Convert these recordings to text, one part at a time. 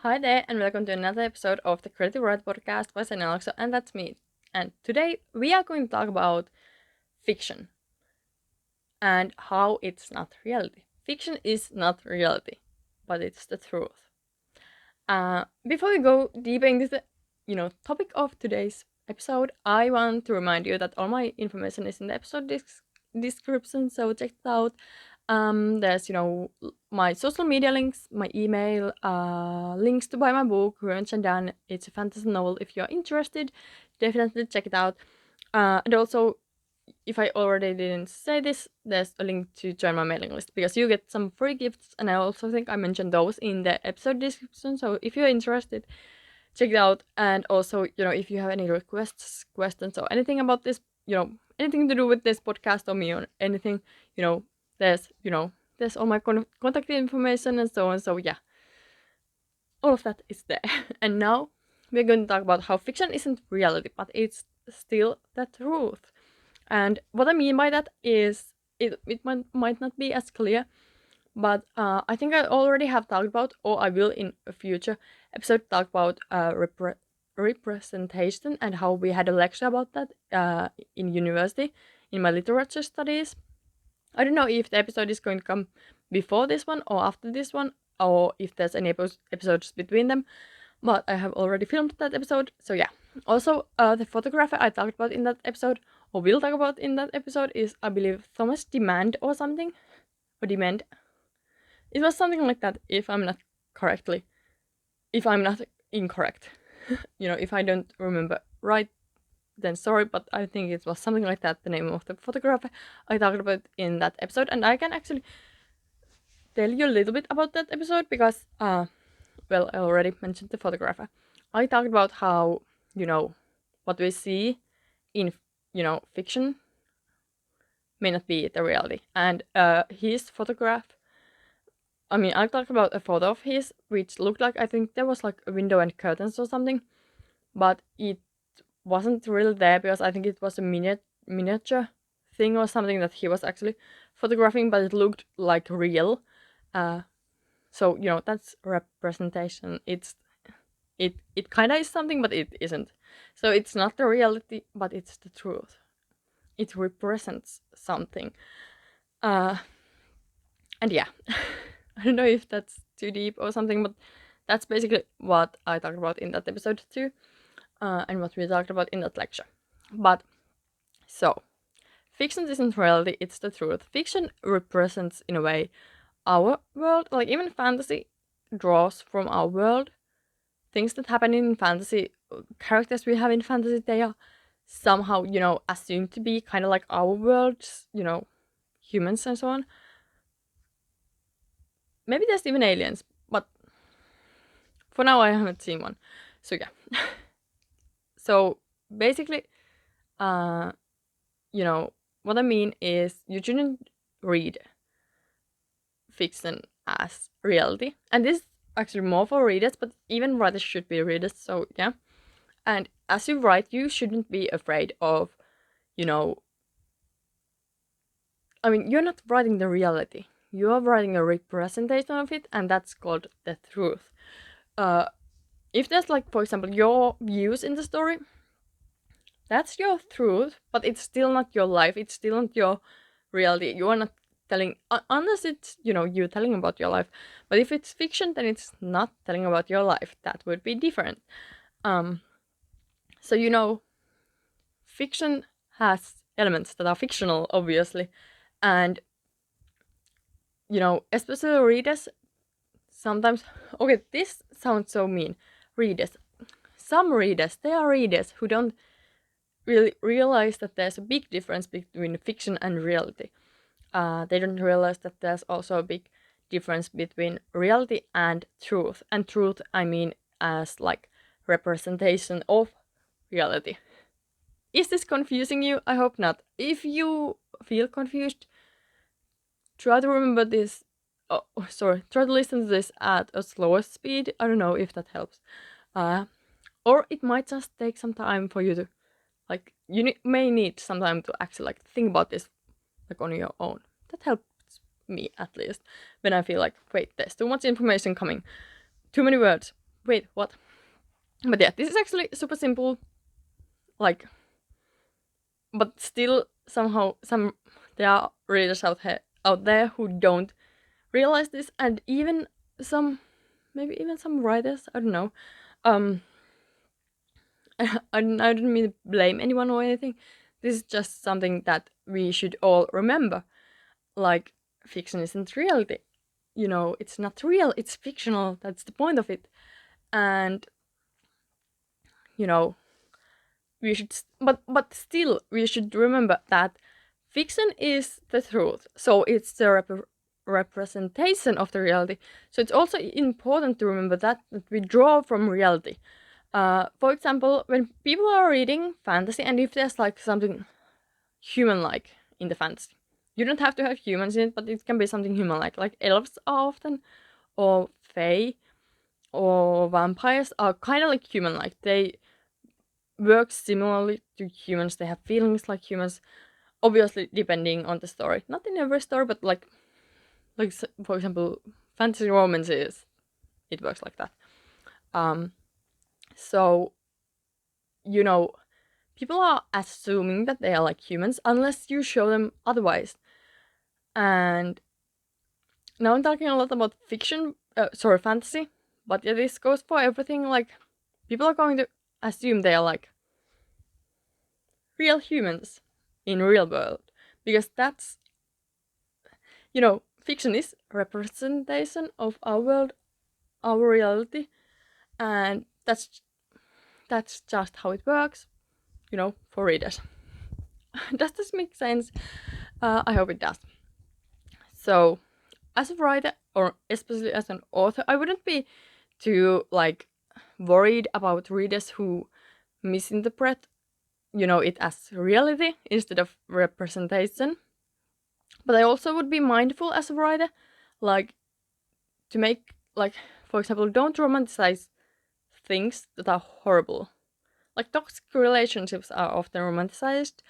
Hi there, and welcome to another episode of the Creative Write Podcast by Sen Alexo, and that's me. And today we are going to talk about fiction and how it's not reality. Fiction is not reality, but it's the truth. Before we go deeper into the topic of today's episode, I want to remind you that all my information is in the episode description, so check it out. There's my social media links, my email, links to buy my book, Revenge and Done. It's a fantasy novel. If you're interested, definitely check it out. And also, if I already didn't say this, there's a link to join my mailing list because you get some free gifts, and I also think I mentioned those in the episode description. So if you're interested, check it out. And also, if you have any requests, questions, or anything about this, anything to do with this podcast or me or anything, there's, there's all my contact information and so on. So yeah, all of that is there. And now we're going to talk about how fiction isn't reality, but it's still the truth. And what I mean by that is it might not be as clear, but I think I already have talked about, or I will in a future episode talk about representation and how we had a lecture about that in university in my literature studies. I don't know if the episode is going to come before this one or after this one, or if there's any episodes between them, but I have already filmed that episode, so yeah. Also, the photographer I talked about in that episode, or will talk about in that episode, is I believe Thomas Demand or something, or Demand. It was something like that, if I'm not incorrect. If I don't remember right, then sorry, but I think it was something like that, the name of the photographer I talked about in that episode. And I can actually tell you a little bit about that episode because, well, I already mentioned the photographer. I talked about how, what we see in, fiction may not be the reality. And his photograph, I talked about a photo of his, which looked like, I think there was like a window and curtains or something, but it wasn't really there because I think it was a miniature thing or something that he was actually photographing, but it looked like real. Uh, so that's representation. It kind of is something, but it isn't. So it's not the reality, but it's the truth. It represents something. Uh, and yeah, I don't know if that's too deep or something, but that's basically what I talked about in that episode too, and what we talked about in that lecture. But so, fiction isn't reality, it's the truth. Fiction represents, in a way, our world. Like, even fantasy draws from our world. Things that happen in fantasy, characters we have in fantasy, they are somehow, assumed to be kind of like our worlds, humans and so on. Maybe there's even aliens, but for now I haven't seen one. So yeah. So basically, uh, what I mean is you shouldn't read fiction as reality. And this is actually more for readers, but even writers should be readers, so yeah. And as you write, you shouldn't be afraid of, you know, you're not writing the reality. You're writing a representation of it, and that's called the truth. Uh, if there's, like, for example, your views in the story, that's your truth, but it's still not your life. It's still not your reality. You are not telling, unless it's, you telling about your life. But if it's fiction, then it's not telling about your life. That would be different. Um, so, fiction has elements that are fictional, obviously. And, especially readers, sometimes, okay, this sounds so mean. Readers. Some readers, they are readers who don't really realize that there's a big difference between fiction and reality. They don't realize that there's also a big difference between reality and truth. And truth, I mean, as like representation of reality. Is this confusing you? I hope not. If you feel confused, try to remember this. Oh, sorry. Try to listen to this at a slower speed. I don't know if that helps. Or it might just take some time for you to, like, may need some time to actually, like, think about this, like, on your own. That helps me, at least, when I feel like, wait, there's too much information coming. Too many words. wait, what? But yeah, this is actually super simple, like, but still somehow there are readers out there who don't realize this, and even maybe even some writers, I don't know. Um, I don't mean to blame anyone or anything. This is just something that we should all remember. Like, fiction isn't reality. It's not real, it's fictional. That's the point of it. And, you know, we should, but still, we should remember that fiction is the truth. So it's the representation of the reality. So it's also important to remember that we draw from reality. For example, when people are reading fantasy, and if there's like something human-like in the fantasy, you don't have to have humans in it, but it can be something human-like. Like elves are often, or fae, or vampires are kind of like human-like. They work similarly to humans. They have feelings like humans. Obviously, depending on the story. Not in every story, but like for example, fantasy romances, it works like that. So, people are assuming that they are like humans unless you show them otherwise. And now I'm talking a lot about fantasy, but yeah, this goes for everything. Like, people are going to assume they are like real humans in real world, because that's, fiction is representation of our world, our reality, and that's just how it works, for readers. Does this make sense? I hope it does. So, as a writer, or especially as an author, I wouldn't be too worried about readers who misinterpret, it as reality instead of representation. But I also would be mindful as a writer, like, to make, for example, don't romanticize things that are horrible. Like, toxic relationships are often romanticized,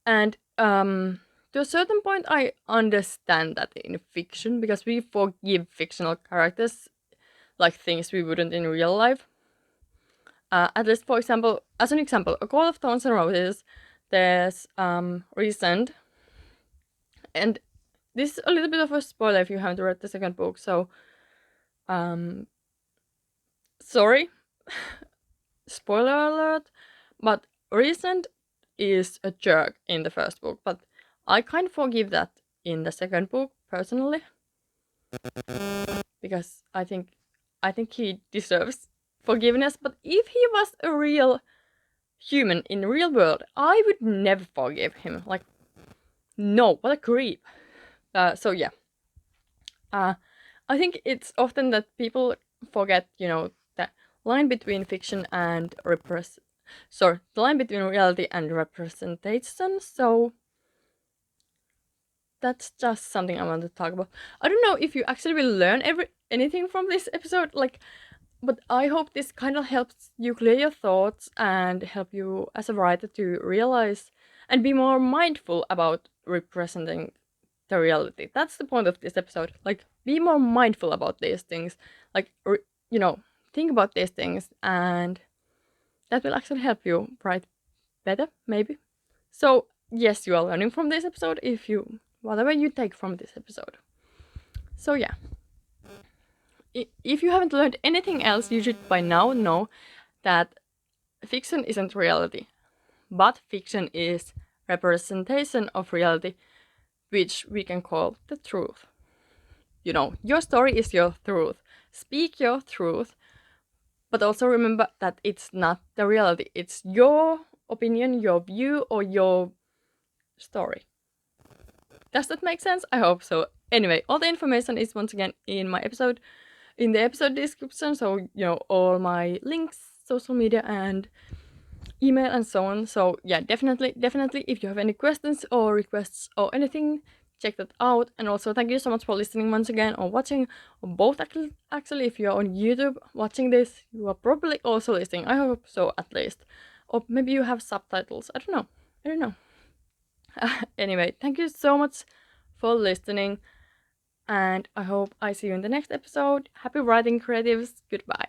and to a certain point, I understand that in fiction, because we forgive fictional characters like things we wouldn't in real life. At least, for example, as an example, A Court of Thorns and Roses, there's Rhysand, and this is a little bit of a spoiler if you haven't read the second book, so sorry, spoiler alert, but Rhysand is a jerk in the first book, but I kind of forgive that in the second book, personally, because I think he deserves forgiveness. But if he was a real human in the real world, I would never forgive him. Like, no, what a creep. So yeah, I think it's often that people forget, the line between fiction and the line between reality and representation. So that's just something I want to talk about. I don't know if you actually will learn anything from this episode, but I hope this kind of helps you clear your thoughts and help you as a writer to realize and be more mindful about representing the reality. That's the point of this episode. Like, be more mindful about these things. Like, think about these things, and that will actually help you write better, maybe. So, yes, you are learning from this episode whatever you take from this episode. So, yeah. If you haven't learned anything else, you should by now know that fiction isn't reality, but fiction is representation of reality, which we can call the truth. Your story is your truth. Speak your truth, but also remember that it's not the reality. It's your opinion, your view, or your story. Does that make sense? I hope so. Anyway, all the information is once again in the episode description. So, all my links, social media, and email, and so on. So yeah, definitely, if you have any questions or requests or anything, check that out. And also, thank you so much for listening once again, or watching, or both. Actually, if you're on YouTube watching this, you are probably also listening. I hope so, at least. Or maybe you have subtitles. I don't know. Anyway, thank you so much for listening, and I hope I see you in the next episode. Happy writing, creatives. Goodbye.